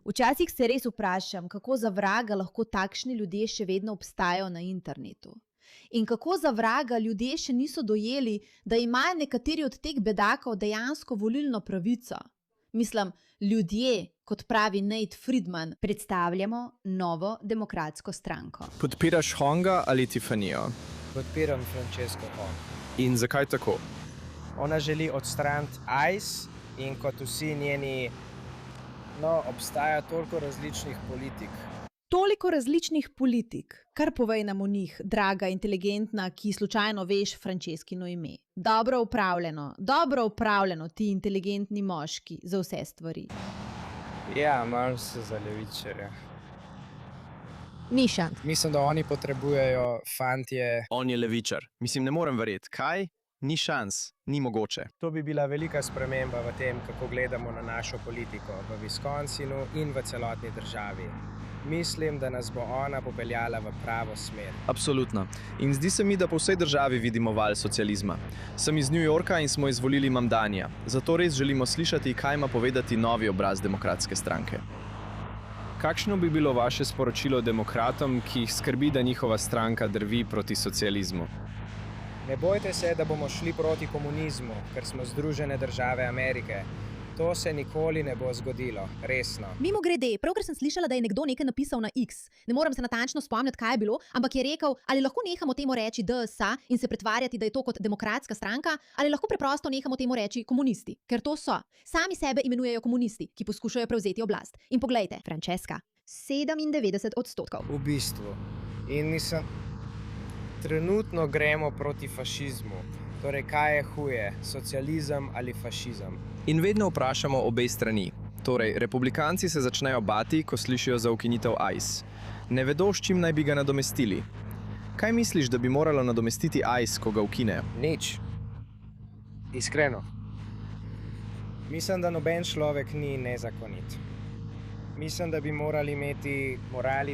Včasih se res vprašam, kako za vraga lahko takšni ljudje še vedno obstajajo na internetu. In kako za vraga ljudje še niso dojeli, da imajo nekateri od teh bedakov dejansko volilno pravico. Mislim, ljudje, kot pravi Nate Friedman, predstavljamo novo demokratsko stranko. Podpiraš Honga ali Tiffanyjo? Podpiram Francesco Hong. In zakaj tako? Ona želi odstraniti ICE in kot vsi njeni, obstaja toliko različnih politik. Toliko različnih politik, kar povej nam o njih, draga, inteligentna, ki slučajno veš Franceskino ime. Dobro upravljeno, ti inteligentni moški za vse stvari. Ja, malo se za levičarja. Ni šans. Mislim, da oni potrebujejo fantje. On je levičar. Mislim, ne morem verjeti. Kaj? Ni šans, ni mogoče. To bi bila velika sprememba v tem, kako gledamo na našo politiko v Wisconsinu in v celotni državi. Mislim, da nas bo ona popeljala v pravo smer. Absolutno. In zdi se mi, da po vsej državi vidimo val socializma. Sem iz New Yorka in smo izvolili Mamdanija. Zato res želimo slišati, kaj ima povedati novi obraz demokratske stranke. Kakšno bi bilo vaše sporočilo demokratom, ki jih skrbi, da njihova stranka drvi proti socializmu? Ne bojte se, da bomo šli proti komunizmu, ker smo Združene države Amerike. To se nikoli ne bo zgodilo, resno. Mimogrede, pravkar sem slišala, da je nekdo nekaj napisal na X. Ne moram se natančno spomniti, kaj je bilo, ampak je rekel, ali lahko nehamo temu reči DSA in se pretvarjati, da je to kot demokratska stranka, ali lahko preprosto nehamo temu reči komunisti, ker to so. Sami sebe imenujejo komunisti, ki poskušajo prevzeti oblast. In poglejte, Francesca, 97%. V bistvu. In mislim, trenutno gremo proti fašizmu. Torej, kaj je huje, socializem ali fašizem? In vedno vprašamo obe strani. Torej, republikanci se začnejo bati, ko slišijo za ukinitev ICE. Ne vedo, s čim naj bi ga nadomestili. Kaj misliš, da bi moralo nadomestiti ICE, ko ga ukine? Nič. Iskreno. Mislim, da noben človek ni nezakonit. Mislim, da bi morali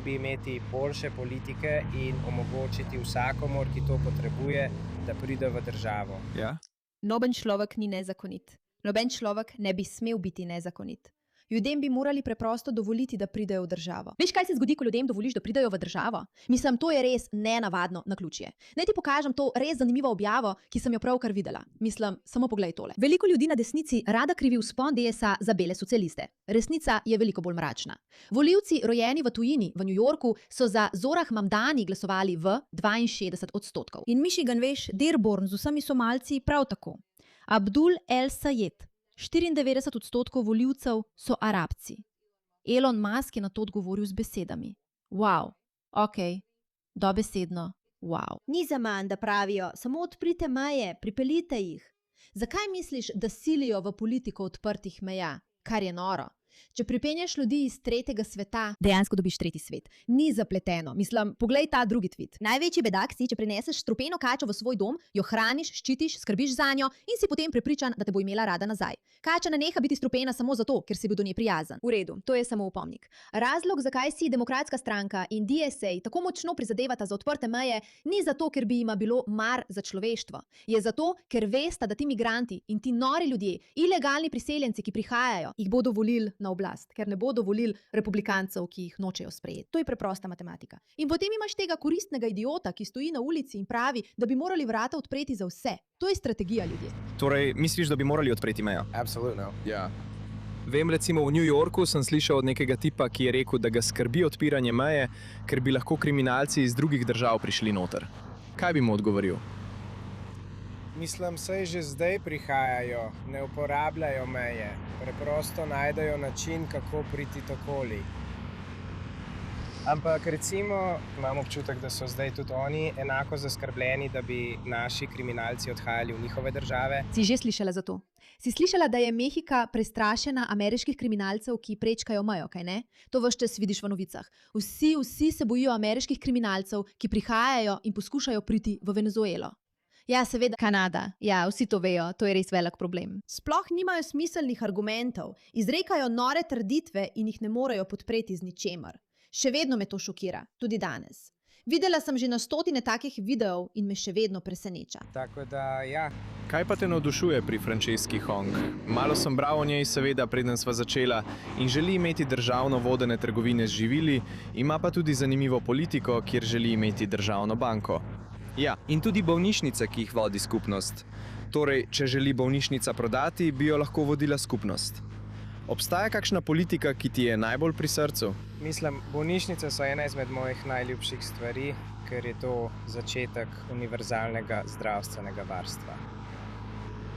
imeti boljše politike in omogočiti vsakomur, ki to potrebuje, da pride v državo. Ja? Noben človek ni nezakonit. Noben človek ne bi smel biti nezakonit. Ljudem bi morali preprosto dovoliti, da pridejo v državo. Veš, kaj se zgodi, ko ljudem dovoliš, da pridejo v državo? Mislim, to je res nenavadno naključje. Naj ti pokažem to res zanimivo objavo, ki sem jo pravkar videla. Mislim, samo poglej tole. Veliko ljudi na desnici rada krivi vzpon DSA za bele socialiste. Resnica je veliko bolj mračna. Volivci, rojeni v tujini, v New Yorku, so za Zorah Mamdani glasovali v 62%. In Michigan, veš, Dearborn z vsemi Somalci prav tako. Abdul El Sayed. 94% volivcev so Arabci. Elon Musk je na to odgovoril z besedami. Wow, dobesedno, wow. Ni zaman, da pravijo, samo odprite meje, pripeljite jih. Zakaj misliš, da silijo v politiko odprtih meja, kar je noro? Če pripenjaš ljudi iz tretjega sveta, dejansko dobiš tretji svet. Ni zapleteno. Mislim, poglej ta drugi tweet. Največji bedak si, če prineseš strupeno kačo v svoj dom, jo hraniš, ščitiš, skrbiš zanjo in si potem prepričan, da te bo imela rada nazaj. Kača ne neha biti strupena samo zato, ker si bil do nje prijazen. V redu, to je samo opomnik. Razlog, zakaj si demokratska stranka in DSA tako močno prizadevata za odprte meje, ni zato, ker bi jima bilo mar za človeštvo. Je zato, ker vesta, da ti migranti in ti nori ljudje, ilegalni priseljenci, ki prihajajo, jih bodo volili na oblast, ker ne bodo volili republikancev, ki jih nočejo sprejeti. To je preprosta matematika. In potem imaš tega koristnega idiota, ki stoji na ulici in pravi, da bi morali vrata odpreti za vse. To je strategija ljudje. Torej, misliš, da bi morali odpreti mejo? Absolutno. Ja. Vem, recimo v New Yorku sem slišal od nekega tipa, ki je rekel, da ga skrbi odpiranje meje, ker bi lahko kriminalci iz drugih držav prišli noter. Kaj bi mu odgovoril? Mislim, saj že zdaj prihajajo, ne uporabljajo meje, preprosto najdejo način, kako priti okoli. Ampak recimo, imam občutek, da so zdaj tudi oni enako zaskrbljeni, da bi naši kriminalci odhajali v njihove države. Si že slišala za to? Si slišala, da je Mehika prestrašena ameriških kriminalcev, ki prečkajo mejo, kaj ne? To ves čas vidiš v novicah. Vsi se bojijo ameriških kriminalcev, ki prihajajo in poskušajo priti v Venezuelo. Ja, seveda Kanada. Ja, vsi to vejo, to je res velik problem. Sploh nimajo smiselnih argumentov, izrekajo nore trditve in jih ne morejo podpreti z ničemer. Še vedno me to šokira, tudi danes. Videla sem že na stotine takih videov in me še vedno preseneča. Tako da, ja, Kaj pa te navdušuje pri Franceski Hong? Malo sem bral o njej, seveda, preden sva začela, in želi imeti državno vodene trgovine z živili, ima pa tudi zanimivo politiko, kjer želi imeti državno banko. Ja, in tudi bolnišnice, ki jih vodi skupnost. Torej, če želi bolnišnica prodati, bi jo lahko vodila skupnost. Obstaja kakšna politika, ki ti je najbolj pri srcu? mislim, bolnišnice so ena izmed mojih najljubših stvari, ker je to začetek univerzalnega zdravstvenega varstva.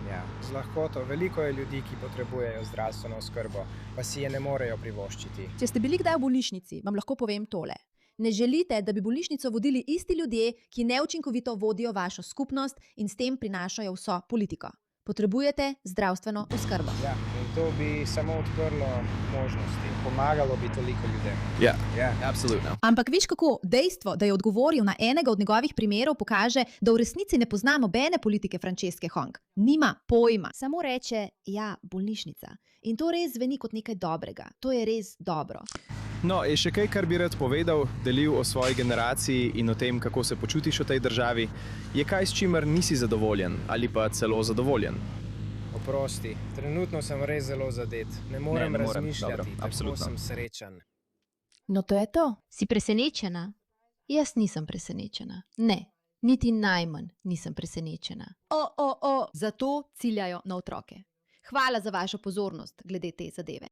Ja, z lahkoto. Veliko je ljudi, ki potrebujejo zdravstveno oskrbo, pa si je ne morejo privoščiti. Če ste bili kdaj v bolnišnici, vam lahko povem tole. Ne želite, da bi bolnišnico vodili isti ljudje, ki neučinkovito vodijo vašo skupnost in s tem prinašajo vso politiko. Potrebujete zdravstveno oskrbo. Ja, in to bi samo odprlo možnosti, pomagalo bi toliko ljudem. Ja, Ja. absolutno. Ampak veš kako, dejstvo, da je odgovoril na enega od njegovih primerov, pokaže, da v resnici ne pozna nobene politike Franceske Hong. Nima pojma. Samo reče, ja, bolnišnica. In to res zveni kot nekaj dobrega. To je res dobro. No, je še kaj, kar bi rad povedal, delil o svoji generaciji in o tem, kako se počutiš v tej državi? Je kaj, s čimer nisi zadovoljen ali pa celo zadovoljen? Oprosti, trenutno sem res zelo zadet. Ne morem ne morem, razmišljati, dobro, tako absolutno. sem srečen. No to je to. Si presenečena? Jaz nisem presenečena. Ne, niti najmanj nisem presenečena. Zato ciljajo na otroke. Hvala za vašo pozornost glede te zadeve.